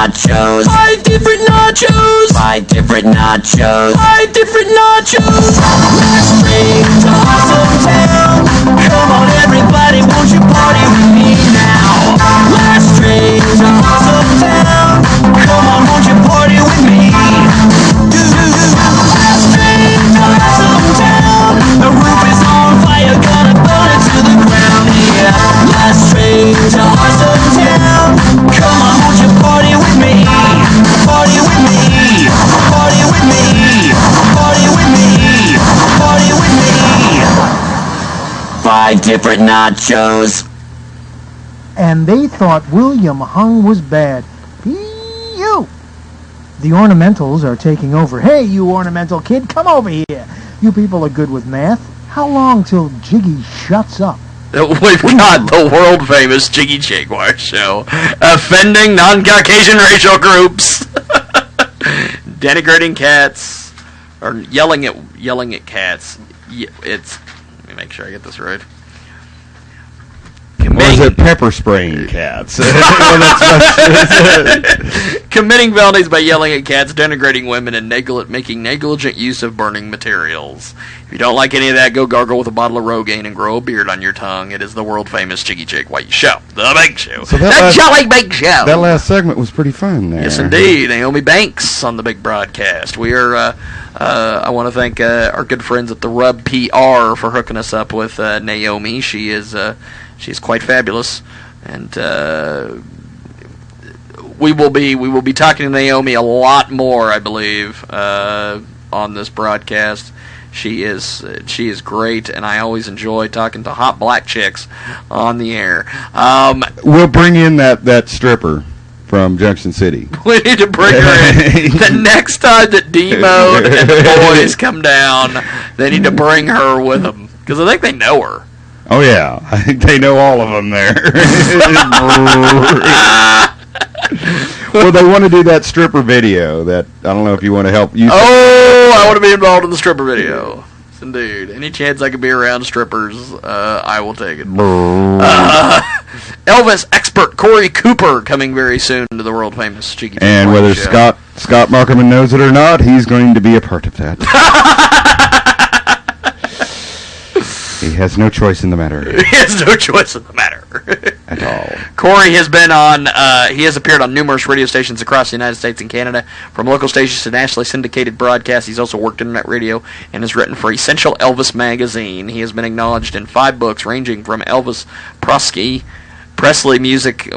nachos. 5 different nachos. 5 different nachos. 5 different nachos. Last train to Awesome Town. Come on everybody, won't you party with me now? Last train to Awesome Town. Come on, won't you party with me? Last train to Awesome Town. The roof is on fire, gonna burn it to the ground. Yeah, last train to Awesome Town. Come on, won't you party with me? Party with me. Party with me. Party with me. Party with me. 5 different nachos. And they thought William Hung was bad. You. The ornamentals are taking over. Hey, you ornamental kid, come over here. You people are good with math. How long till Jiggy shuts up? We've got the world-famous Jiggy Jaguar show, offending non-Caucasian racial groups, denigrating cats, or yelling at cats. Let me make sure I get this right. Or is it pepper spraying cats? Committing felonies by yelling at cats, denigrating women, and making negligent use of burning materials. If you don't like any of that, go gargle with a bottle of Rogaine and grow a beard on your tongue. It is the world-famous Jiggy Jake White Show. The Big Show. So the Jolly Big Show. That last segment was pretty fun there. Yes, indeed. Naomi Banks on the big broadcast. We are... I want to thank our good friends at the Rub PR for hooking us up with Naomi. She's quite fabulous, and we will be talking to Naomi a lot more, I believe, on this broadcast. She is great, and I always enjoy talking to hot black chicks on the air. We'll bring in that stripper from Junction City. We need to bring her in. The next time that D-Mode and the boys come down, they need to bring her with them, because I think they know her. Oh, yeah. I think they know all of them there. Well, they want to do that stripper video that, I don't know if you want to help. I want to be involved in the stripper video. Yes, indeed. Any chance I can be around strippers, I will take it. Elvis expert Corey Cooper coming very soon to the world-famous Jiggy. And whether show. Scott Markerman knows it or not, he's going to be a part of that. He has no choice in the matter. He has no choice in the matter. At all. Corey has been on, he has appeared on numerous radio stations across the United States and Canada, from local stations to nationally syndicated broadcasts. He's also worked internet radio and has written for Essential Elvis magazine. He has been acknowledged in 5 books ranging from Elvis Presley music,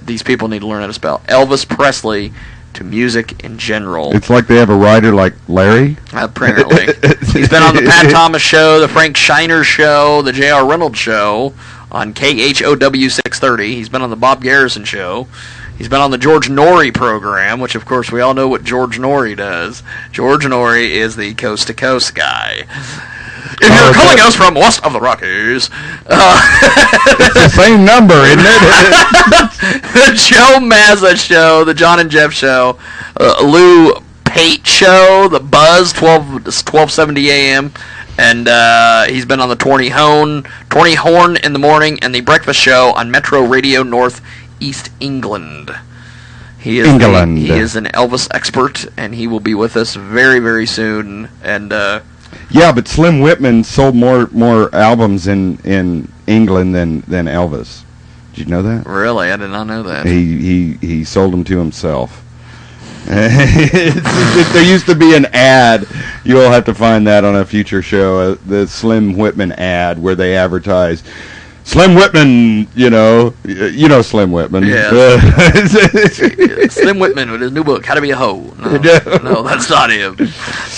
these people need to learn how to spell, Elvis Presley, to music in general. It's like they have a writer like Larry? Apparently. He's been on the Pat Thomas Show, the Frank Shiner Show, the J.R. Reynolds Show on KHOW 630. He's been on the Bob Garrison Show. He's been on the George Norrie program, which, of course, we all know what George Norrie does. George Norrie is the coast-to-coast guy. If you're calling us from west of the Rockies... it's the same number, isn't it? The Joe Mazza Show, the John and Jeff Show, Lou Pate Show, the Buzz, 1270 AM, and he's been on the Twenty Horn in the morning, and the Breakfast Show on Metro Radio North East England. He is an Elvis expert, and he will be with us very, very soon, and... yeah, but Slim Whitman sold more albums in England than Elvis. Did you know that? Really? I did not know that. He sold them to himself. There used to be an ad. You'll have to find that on a future show. The Slim Whitman ad where they advertise Slim Whitman. You know Slim Whitman. Yeah. Slim Whitman with his new book, How to Be a Hoe. No, that's not him.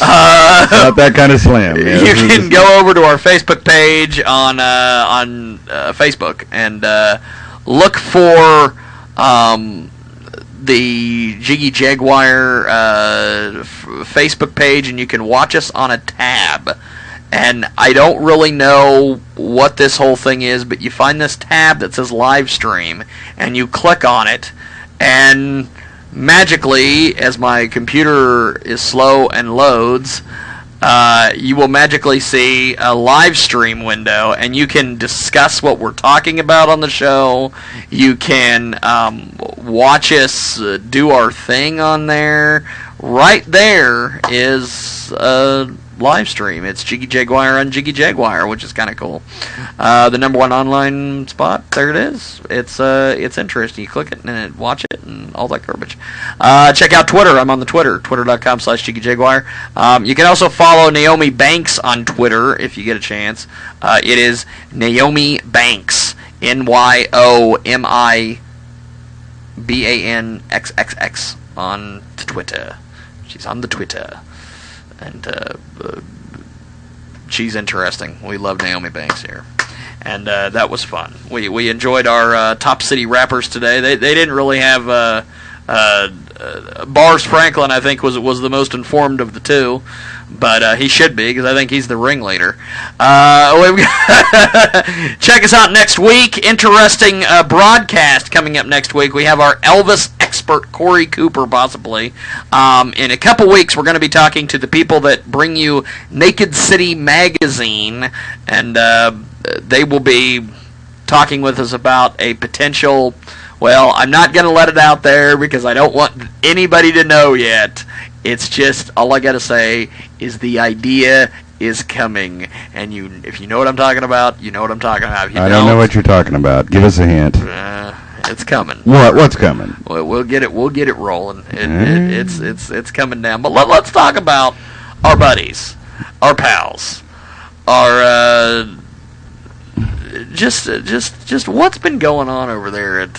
Not that kind of Slim. Yeah. You can go over to our Facebook page on Facebook and look for the Jiggy Jaguar Facebook page, and you can watch us on a tab. And I don't really know what this whole thing is, but you find this tab that says live stream, and you click on it, and magically, as my computer is slow and loads, you will magically see a live stream window, and you can discuss what we're talking about on the show. You can watch us do our thing on there. Right there is a live stream. It's Jiggy Jaguar on Jiggy Jaguar, which is kind of cool. The number one online spot. There it is. It's interesting. You click it and watch it and all that garbage. Check out Twitter. I'm on the Twitter. Twitter.com/Jiggy Jaguar. You can also follow Naomi Banks on Twitter if you get a chance. It is Naomi Banks. NYOMIBANXXX on Twitter. She's on the Twitter. And she's interesting. We love Naomi Banks here. And that was fun. We enjoyed our Top City Rappers today. They didn't really have... Bars Franklin, I think, was the most informed of the two. But he should be, because I think he's the ringleader. Check us out next week. Interesting broadcast coming up next week. We have our Elvis expert, Corey Cooper, possibly. In a couple weeks, we're going to be talking to the people that bring you Naked City Magazine. And they will be talking with us about a potential... Well, I'm not going to let it out there because I don't want anybody to know yet. It's just, all I got to say is the idea is coming. And if you know what I'm talking about, you know what I'm talking about. If you I don't know what you're talking about. Give us a hint. It's coming. What's coming? We'll get it rolling. It's coming down. But let's talk about our buddies, our pals, our... Just what's been going on over there at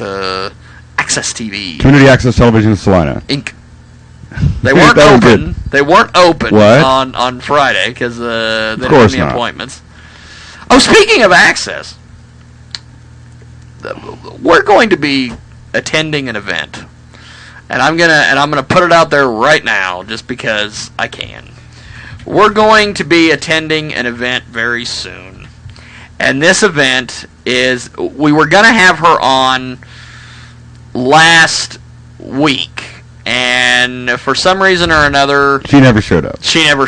Access TV? Community Access Television Salina Inc. They weren't open. They weren't open on Friday because they didn't have any appointments. Oh, speaking of Access, we're going to be attending an event, and I'm gonna put it out there right now just because I can. We're going to be attending an event very soon. And this event is, we were going to have her on last week, and for some reason or another... She never showed up. She never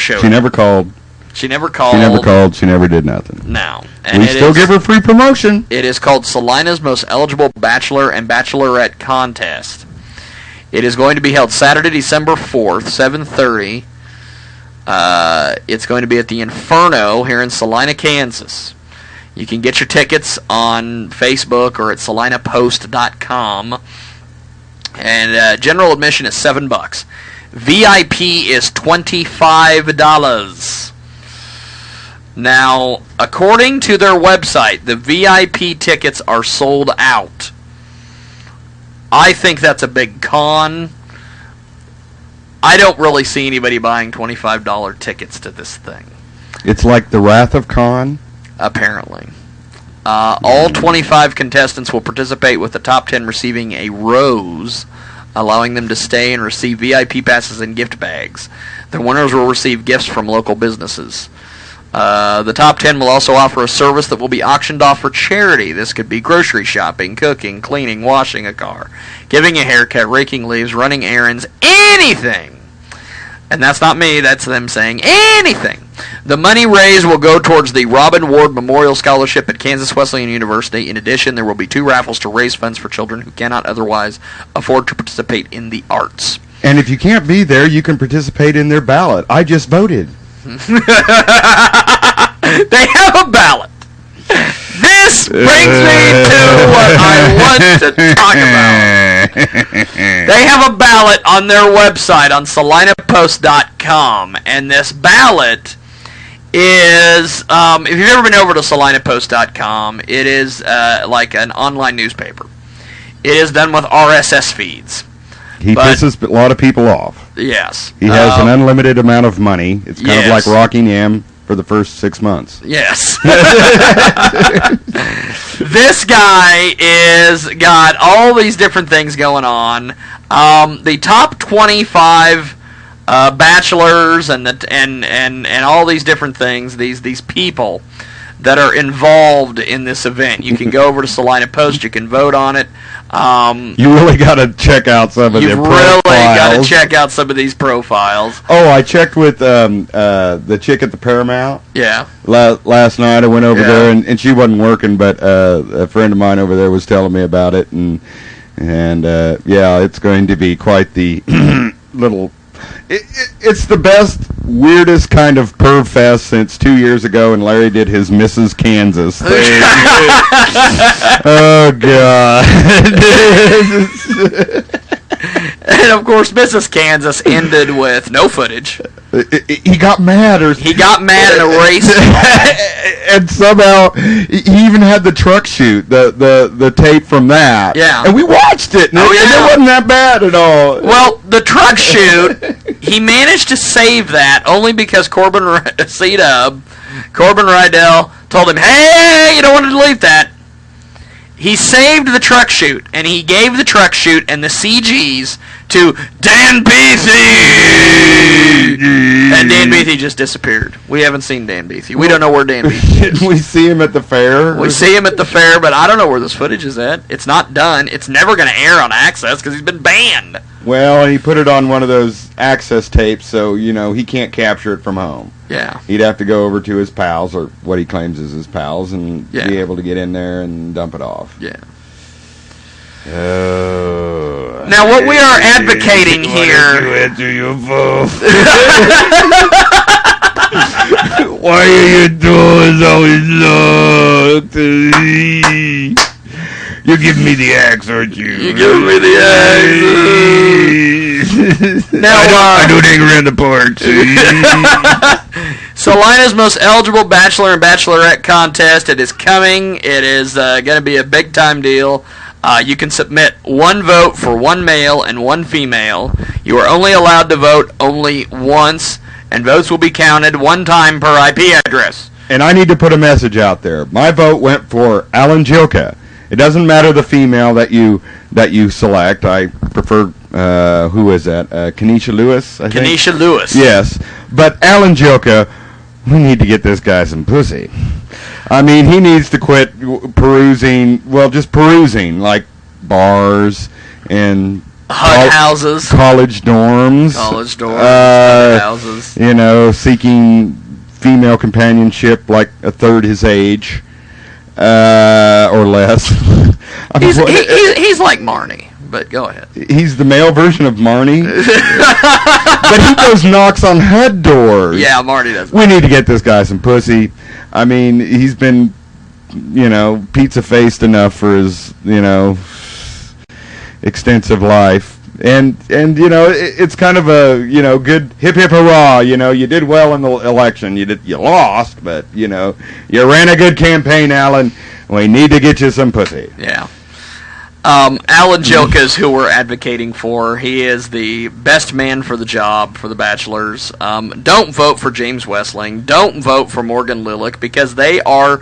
called. She never called. She never did nothing. No. And we still give her free promotion. It is called Salina's Most Eligible Bachelor and Bachelorette Contest. It is going to be held Saturday, December 4th, 7:30. It's going to be at the Inferno here in Salina, Kansas. You can get your tickets on Facebook or at salinapost.com. And general admission is $7. VIP is $25. Now, according to their website, the VIP tickets are sold out. I think that's a big con. I don't really see anybody buying $25 tickets to this thing. It's like the Wrath of Khan. Apparently. All 25 contestants will participate, with the top 10 receiving a rose, allowing them to stay and receive VIP passes and gift bags. The winners will receive gifts from local businesses. The top 10 will also offer a service that will be auctioned off for charity. This could be grocery shopping, cooking, cleaning, washing a car, giving a haircut, raking leaves, running errands, anything. And that's not me, that's them saying anything. The money raised will go towards the Robin Ward Memorial Scholarship at Kansas Wesleyan University. In addition, there will be 2 raffles to raise funds for children who cannot otherwise afford to participate in the arts. And if you can't be there, you can participate in their ballot. I just voted. They have a ballot. This brings me to what I want to talk about. They have a ballot on their website on salinapost.com, and this ballot is, if you've ever been over to salinapost.com, it is like an online newspaper. It is done with RSS feeds. He pisses a lot of people off. Yes. He has an unlimited amount of money. It's kind of like Rockingham for the first 6 months. Yes. This guy is got all these different things going on. The top 25 bachelors and all these different things. These people that are involved in this event. You can go over to Salina Post. You can vote on it. You really got to check out some of their profiles. You really got to check out some of these profiles. Oh, I checked with the chick at the Paramount. Yeah. Last night I went over there, and she wasn't working, but a friend of mine over there was telling me about it, and yeah, it's going to be quite the little... It's the best, weirdest kind of perv fest since 2 years ago when Larry did his Mrs. Kansas thing. Oh, God. And, of course, Mrs. Kansas ended with no footage. He got mad. He got mad and erased and somehow he even had the truck shoot, the tape from that. Yeah. And we watched it, and it wasn't that bad at all. Well, the truck shoot, he managed to save that only because Corbin Rydell told him, hey, you don't want to delete that. He saved the truck shoot, and he gave the truck shoot and the CGs to Dan Beathy! And Dan Beathy just disappeared. We haven't seen Dan Beathy. We don't know where Dan Beathy is. Didn't we see him at the fair? We see him at the fair, but I don't know where this footage is at. It's not done. It's never going to air on Access because he's been banned. Well, he put it on one of those Access tapes, so, he can't capture it from home. Yeah. He'd have to go over to his pals, or what he claims is his pals, and be able to get in there and dump it off. Yeah. Oh. Now, what we are advocating here... You answer your phone. Why are your doors always locked? You're giving me the axe, aren't you? You're giving me the axe. Now, I don't hang around the park. Salina's most eligible bachelor and bachelorette contest. It is coming. It is going to be a big-time deal. You can submit one vote for one male and one female. You are only allowed to vote only once, and votes will be counted one time per IP address. And I need to put a message out there. My vote went for Alan Joka. It doesn't matter the female that you select. I prefer, who is that? Kenesha Lewis, I think? Kenesha Lewis. Yes. But Alan Joka, we need to get this guy some pussy. I mean, he needs to quit perusing, just perusing, like bars and houses. College dorms. Houses. Seeking female companionship like a third his age. Or less. He's like Marnie, but go ahead. He's the male version of Marnie. But he goes knocks on HUD doors. Yeah, Marnie does. We need to get this guy some pussy. I mean, he's been, pizza-faced enough for his, extensive life. And it's kind of a, good hip hip hurrah. You did well in the election. You lost, but, you ran a good campaign, Alan. We need to get you some pussy. Yeah. Alan Jokas, who we're advocating for, he is the best man for the job for the Bachelors. Don't vote for James Westling. Don't vote for Morgan Lillick because they are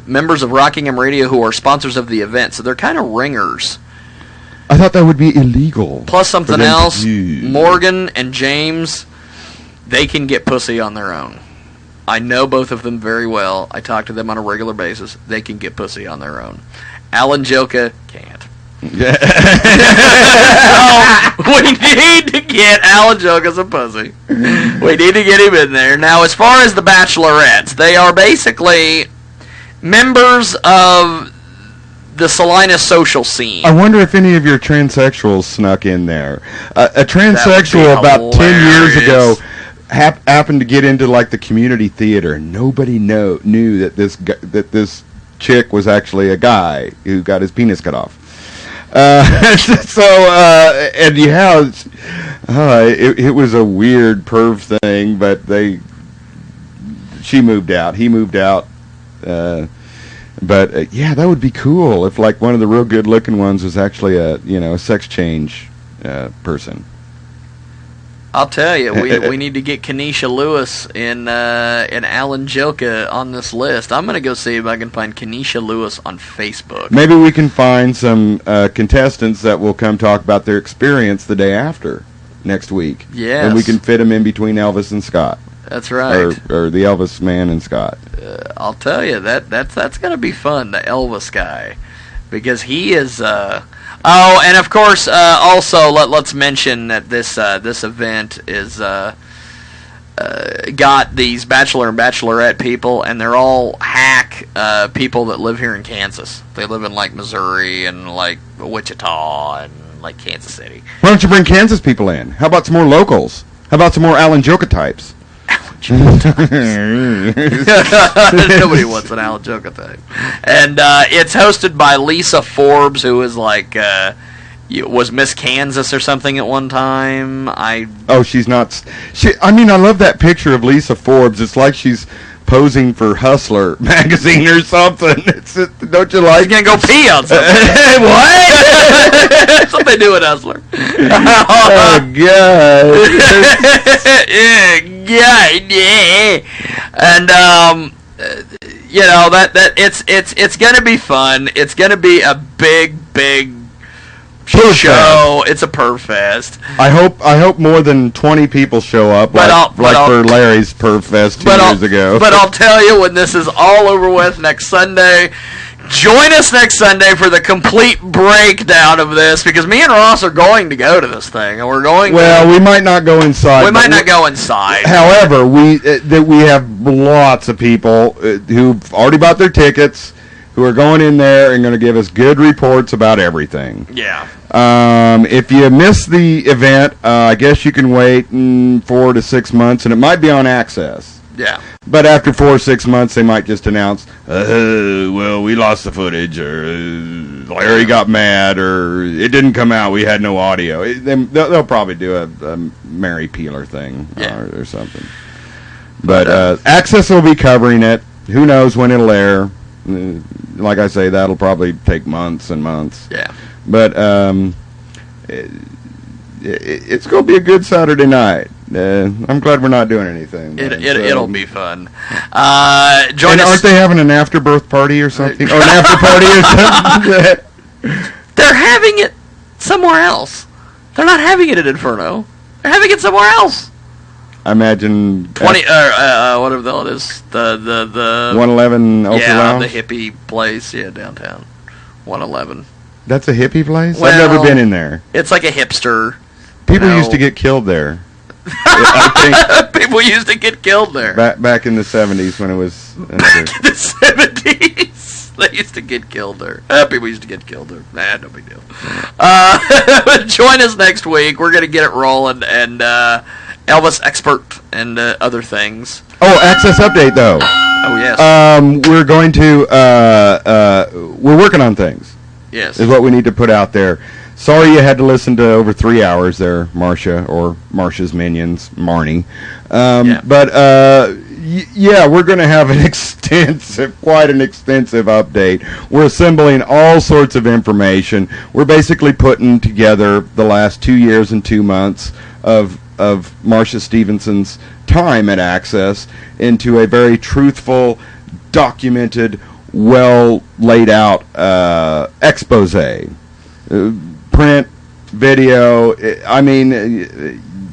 members of Rockingham Radio who are sponsors of the event, so they're kind of ringers. I thought that would be illegal. Plus something else, Morgan and James, they can get pussy on their own. I know both of them very well. I talk to them on a regular basis. They can get pussy on their own. Alan Joka can't. So, we need to get Alan Joka some pussy. We need to get him in there. Now, as far as the Bachelorettes, they are basically members of the Salina social scene. I wonder if any of your transsexuals snuck in there. A transsexual about 10 years ago happened to get into like the community theater, and nobody knew that this chick was actually a guy who got his penis cut off. It was a weird perv thing, but she moved out. He moved out. But that would be cool if like one of the real good-looking ones was actually a sex change person. I'll tell you, we need to get Kenesha Lewis and Alan Joka on this list. I'm gonna go see if I can find Kenesha Lewis on Facebook. Maybe we can find some contestants that will come talk about their experience the day after next week. Yes. And we can fit them in between Elvis and Scott. That's right. Or the Elvis man and Scott. I'll tell you that's going to be fun. The Elvis guy, because he is. Oh, and of course, also let's mention that this event is got these bachelor and bachelorette people, and they're all hack people that live here in Kansas. They live in like Missouri and like Wichita and like Kansas City. Why don't you bring Kansas people in? How about some more locals? How about some more Alan Joka types? Nobody wants an Alan Joka type. And it's hosted by Lisa Forbes, who is like was Miss Kansas or something at one time. She's not. I mean, I love that picture of Lisa Forbes. It's like she's posing for Hustler magazine or something. Don't you like? She's gonna go pee on something. What? That's what they do at Hustler. Oh God. Yeah. And that it's gonna be fun. It's gonna be a big show. It's a perv fest. I hope more than 20 people show up, for Larry's perv fest 2 years ago. But I'll tell you, when this is all over with next Sunday, join us next Sunday for the complete breakdown of this, because me and Ross are going to go to this thing, and we're going. Well, we might not go inside. We might not go inside. However, we have lots of people who've already bought their tickets, who are going in there and going to give us good reports about everything. Yeah. If you miss the event, I guess you can wait 4 to 6 months, and it might be on Access. Yeah. But after 4 or 6 months, they might just announce, well, we lost the footage, or Larry got mad, or it didn't come out, we had no audio. They'll probably do a Mary Peeler thing or something. But Access will be covering it. Who knows when it'll air. Like I say, that'll probably take months and months. Yeah. But it's going to be a good Saturday night. I'm glad we're not doing anything. It'll be fun. Join us. Aren't they having an after-birth party or something? Or an after-party or something? They're having it somewhere else. They're not having it at Inferno. They're having it somewhere else. I imagine 20 whatever the hell it is, the 111 Ultra Lounge? the hippie place, downtown 111. That's a hippie place? Well, I've never been in there. It's like a hipster. People used to get killed there. I think people used to get killed there. Back in the 70s when it was back in the 70s. They used to get killed there. People used to get killed there. No big deal. Join us next week. We're gonna get it rolling, and Elvis expert and other things. Oh, Access update though. Oh yes. We're going to we're working on things. Yes. Is what we need to put out there. Sorry you had to listen to over 3 hours there, Marcia, or Marcia's minions, Marnie. But we're going to have quite an extensive update. We're assembling all sorts of information. We're basically putting together the last 2 years and 2 months of Marcia Stevenson's time at Access into a very truthful, documented, well laid out expose. Print, video. I mean,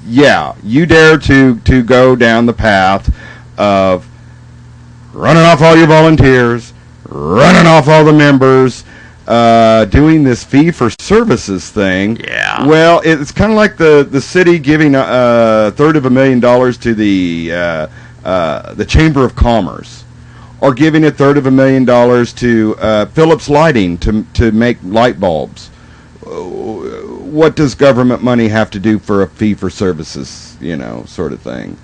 you dare to go down the path of running off all your volunteers, running off all the members, doing this fee for services thing. Yeah. Well, it's kind of like the city giving $350,000 to the Chamber of Commerce, or giving $350,000 to Philips Lighting to make light bulbs. What does government money have to do for a fee for services, sort of thing.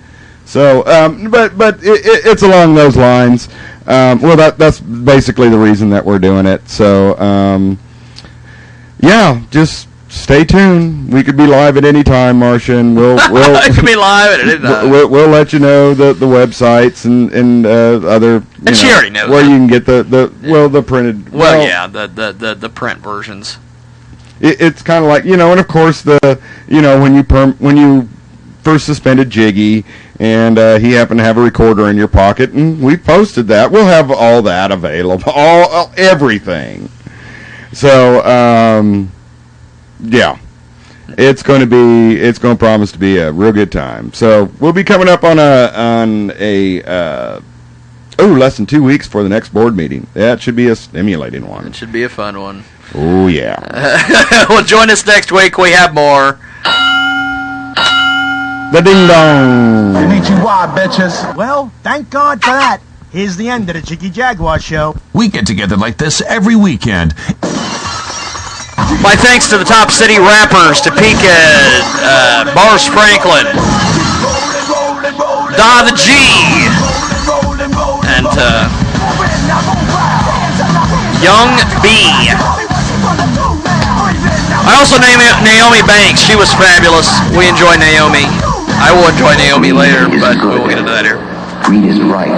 So, but it's along those lines. That's basically the reason that we're doing it. So, just stay tuned. We could be live at any time, Marcia, and we'll it could be live at any time. We'll let you know the websites and other. And she already knows where you can get the printed. The print versions. It's kind of like, and of course when you first suspended Jiggy, and he happened to have a recorder in your pocket, and we posted that. We'll have all that available, everything. So It's going to promise to be a real good time. So we'll be coming up on less than 2 weeks for the next board meeting. That should be a stimulating one. It should be a fun one. Oh, yeah. Well, join us next week. We have more. The Ding Dong. Konnichiwa, bitches. Well, thank God for that. Here's the end of the Jiggy Jaguar show. We get together like this every weekend. My thanks to the Top City Rappers, Topeka, Boris Franklin, Da the G, and Young B. I also named Naomi Banks. She was fabulous. We enjoy Naomi. I will enjoy Naomi later, but we won't get into that here. Greed is right.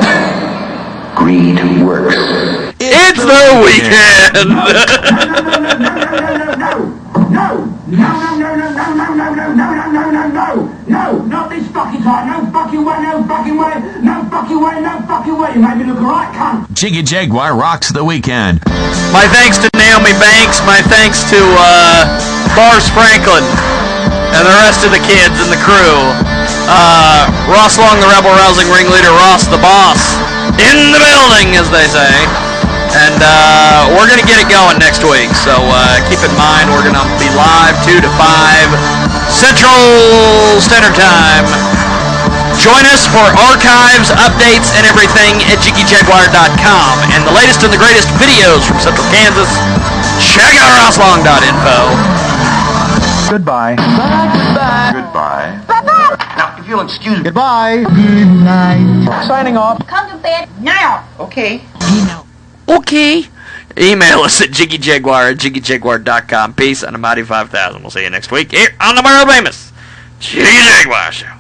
Greed works. It's the weekend! No, not this fucking time. No fucking way, no fucking way, no fucking way, no fucking way. You made me look right, cunt. Jiggy Jaguar rocks the weekend. My thanks to Naomi Banks. My thanks to Boris Franklin and the rest of the kids and the crew. Ross Long, the rebel rousing ringleader. Ross the boss. In the building, as they say. And we're going to get it going next week. So keep in mind, we're going to be live 2 to 5 Central Standard Time. Join us for archives, updates, and everything at JiggyJaguar.com. And the latest and the greatest videos from Central Kansas, check out rosslong.info. Goodbye. Goodbye. Now, if you'll excuse me. Goodbye. Good night. Signing off. Come to bed now. Okay. Okay. Email us at JiggyJaguar@JiggyJaguar.com. Peace and a mighty 5,000. We'll see you next week here on the world famous Jiggy Jaguar Show.